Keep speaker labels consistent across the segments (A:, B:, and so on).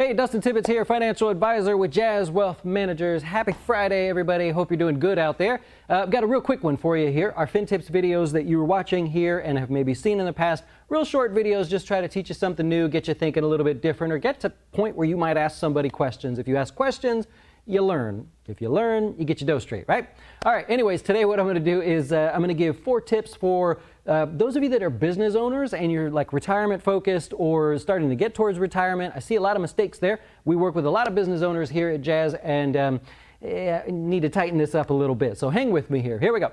A: Hey, Dustin Tibbetts here, financial advisor with Jazz Wealth Managers. Happy Friday, everybody. Hope you're doing good out there. I've got a real quick one for you here. Our FinTips videos that you were watching here and have maybe seen in the past, real short videos, just try to teach you something new, get you thinking a little bit different, or get to a point where you might ask somebody questions. If you ask questions, you learn. If you learn, you get your dough straight, right? All right, anyways, today what I'm going to do is I'm going to give 4 tips for those of you that are business owners and you're like retirement focused or starting to get towards retirement. I see a lot of mistakes there. We work with a lot of business owners here at Jazz and need to tighten this up a little bit. So hang with me here. Here we go.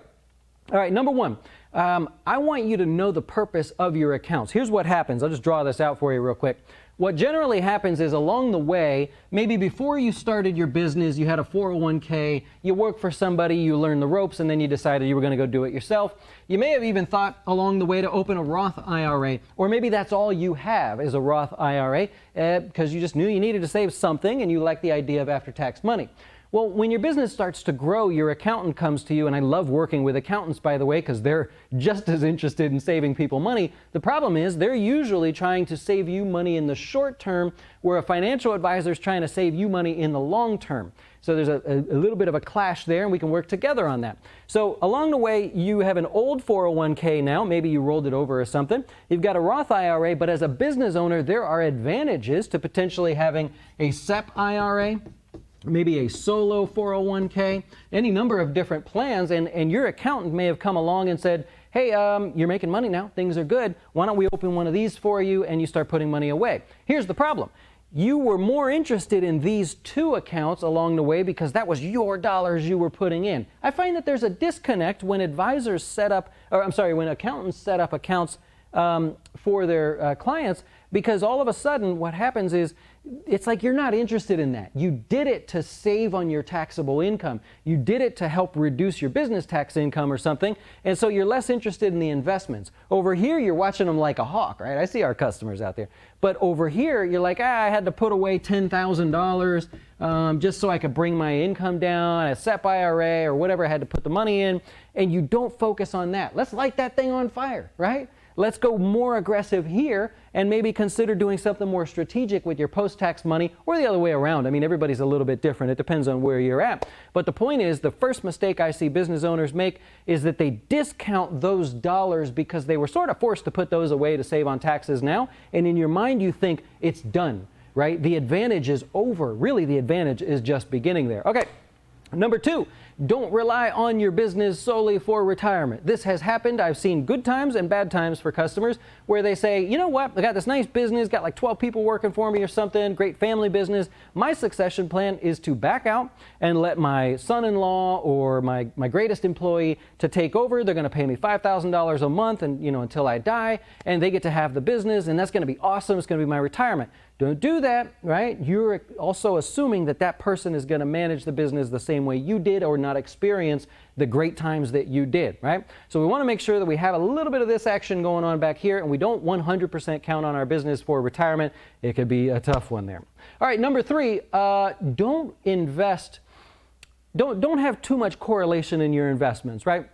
A: All right, number 1, I want you to know the purpose of your accounts. Here's what happens. I'll just draw this out for you real quick. What generally happens is along the way, maybe before you started your business, you had a 401k, you worked for somebody, you learned the ropes, and then you decided you were going to go do it yourself. You may have even thought along the way to open a Roth IRA, or maybe that's all you have is a Roth IRA because you just knew you needed to save something and you like the idea of after-tax money. Well, when your business starts to grow, your accountant comes to you, and I love working with accountants, by the way, because they're just as interested in saving people money. The problem is they're usually trying to save you money in the short term, where a financial advisor is trying to save you money in the long term. So there's a little bit of a clash there, and we can work together on that. So along the way, you have an old 401k now. Maybe you rolled it over or something. You've got a Roth IRA, but as a business owner, there are advantages to potentially having a SEP IRA, maybe a solo 401k, any number of different plans, and your accountant may have come along and said, hey, you're making money now, things are good, why don't we open one of these for you, and you start putting money away. Here's the problem. You were more interested in these 2 accounts along the way because that was your dollars you were putting in. I find that there's a disconnect when advisors set up, when accountants set up accounts for their clients, because all of a sudden what happens is it's like you're not interested in that. You did it to save on your taxable income. You did it to help reduce your business tax income or something, and so you're less interested in the investments. Over here, you're watching them like a hawk, right? I see our customers out there. But over here, you're like, I had to put away $10,000 just so I could bring my income down, a SEP IRA or whatever I had to put the money in, and you don't focus on that. Let's light that thing on fire, right? Let's go more aggressive here and maybe consider doing something more strategic with your post-tax money, or the other way around. I mean, everybody's a little bit different. It depends on where you're at. But the point is, the first mistake I see business owners make is that they discount those dollars because they were sort of forced to put those away to save on taxes now. And in your mind, you think it's done, right? The advantage is over. Really, the advantage is just beginning there. Okay. Number 2, don't rely on your business solely for retirement. This has happened. I've seen good times and bad times for customers where they say, you know what, I got this nice business, got like 12 people working for me or something, great family business. My succession plan is to back out and let my son-in-law or my greatest employee to take over. They're going to pay me $5,000 a month and until I die, and they get to have the business, and that's going to be awesome. It's going to be my retirement. Don't do that, right? You're also assuming that that person is going to manage the business the same way you did or not experience the great times that you did, right? So we want to make sure that we have a little bit of this action going on back here, and we don't 100% count on our business for retirement. It could be a tough one there. All right, number 3, don't invest, don't have too much correlation in your investments, right?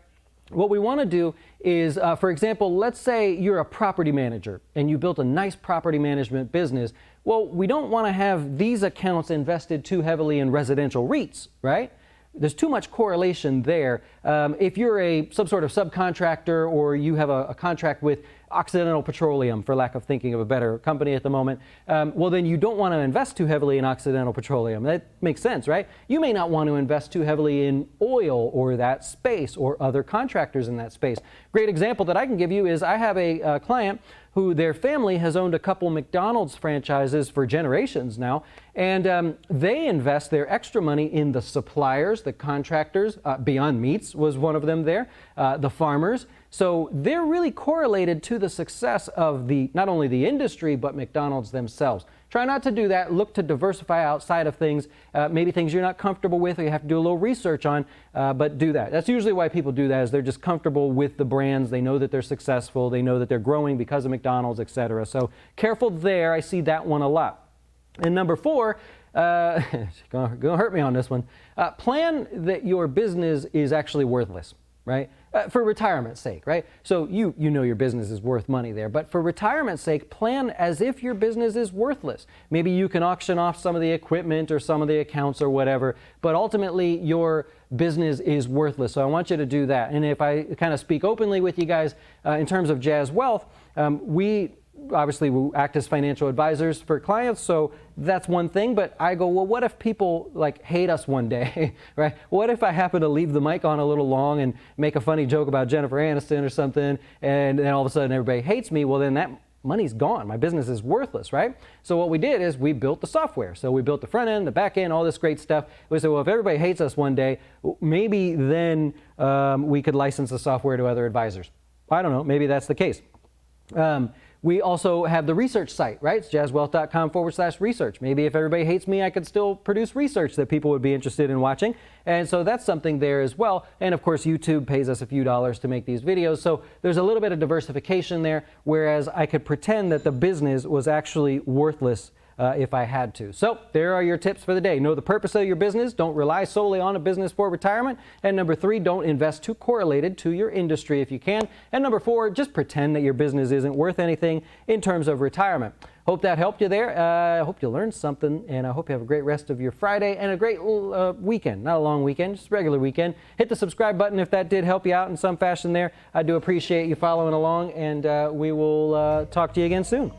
A: What we want to do is, for example, let's say you're a property manager and you built a nice property management business. Well, we don't want to have these accounts invested too heavily in residential REITs, right? There's too much correlation there. If you're some sort of subcontractor, or you have a contract with Occidental Petroleum, for lack of thinking of a better company at the moment, well, then you don't want to invest too heavily in Occidental Petroleum. That makes sense, right? You may not want to invest too heavily in oil or that space or other contractors in that space. Great example that I can give you is I have a client who their family has owned a couple McDonald's franchises for generations now, and they invest their extra money in the suppliers, the contractors. Beyond Meats was one of them there, the farmers. So they're really correlated to the success of not only the industry, but McDonald's themselves. Try not to do that. Look to diversify outside of things, maybe things you're not comfortable with or you have to do a little research on, but do that. That's usually why people do that, is they're just comfortable with the brands. They know that they're successful. They know that they're growing because of McDonald's, etc. So careful there. I see that one a lot. And number 4, it's going to hurt me on this one, plan that your business is actually worthless. right? For retirement's sake, right? So you know your business is worth money there, but for retirement's sake, plan as if your business is worthless. Maybe you can auction off some of the equipment or some of the accounts or whatever, but ultimately your business is worthless. So I want you to do that. And if I kind of speak openly with you guys in terms of Jazz Wealth, we act as financial advisors for clients, so that's one thing. But I go, well, what if people like hate us one day, right? What if I happen to leave the mic on a little long and make a funny joke about Jennifer Aniston or something, and then all of a sudden everybody hates me? Well, then that money's gone. My business is worthless, right? So what we did is we built the software. So we built the front end, the back end, all this great stuff. We said, well, if everybody hates us one day, maybe then we could license the software to other advisors. I don't know. Maybe that's the case. We also have the research site, right? It's jazzwealth.com/research. Maybe if everybody hates me, I could still produce research that people would be interested in watching. And so that's something there as well. And of course, YouTube pays us a few dollars to make these videos. So there's a little bit of diversification there, whereas I could pretend that the business was actually worthless if I had to. So there are your tips for the day. Know the purpose of your business. Don't rely solely on a business for retirement. And number 3, don't invest too correlated to your industry if you can. And number 4, just pretend that your business isn't worth anything in terms of retirement. Hope that helped you there. I hope you learned something, and I hope you have a great rest of your Friday and a great weekend. Not a long weekend, just a regular weekend. Hit the subscribe button if that did help you out in some fashion there. I do appreciate you following along, and we will talk to you again soon.